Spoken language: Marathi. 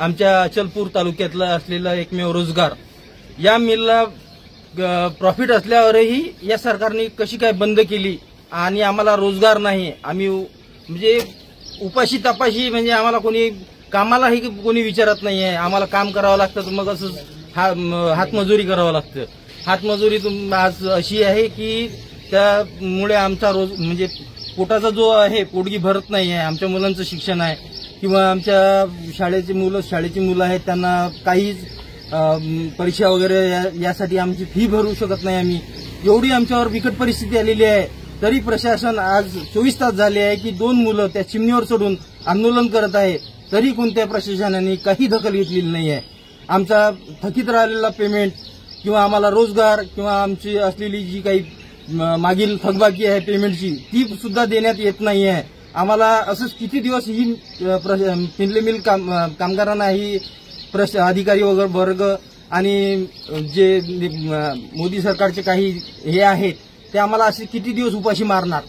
आमच्या अचलपूर तालुक्यातला असलेला एकमेव रोजगार, या मिलला प्रॉफिट असल्यावरही या सरकारने कशी काय बंद केली आणि आम्हाला रोजगार नाही। आम्ही म्हणजे उपाशी तपाशी म्हणजे आम्हाला कोणी कामालाही कोणी विचारत नाही आहे। आम्हाला काम करावं लागतं, मग असं हातमजुरी करावं लागतं। हातमजुरी आज अशी आहे की त्यामुळे आमचा रोज म्हणजे पोटाचा जो आहे पोटगी भरत नाही आहे। आमच्या मुलांचं शिक्षण आहे किंवा आमच्या शाळेची मुलं आहेत, त्यांना काहीच परीक्षा वगैरे यासाठी आमची फी भरू शकत नाही आम्ही। एवढी आमच्यावर बिकट परिस्थिती आलेली आहे, तरी प्रशासन आज 24 तास झाले आहे की 2 मुलं त्या चिमणीवर चढून आंदोलन करत आहे, तरी कोणत्या प्रशासनाने काही दखल घेतलेली नाही आहे। आमचा थकीत राहिलेला पेमेंट किंवा आम्हाला रोजगार किंवा आमची असलेली जी काही मागील थकबाकी आहे पेमेंटची, ती सुद्धा देण्यात येत नाही आहे। आम्हाला असंच किती दिवस ही पिंपले मिल कामगारांना ही अधिकारी वगैरे वर्ग आणि जे मोदी सरकारचे काही हे आहेत ते आम्हाला असे किती दिवस उपाशी मारणार।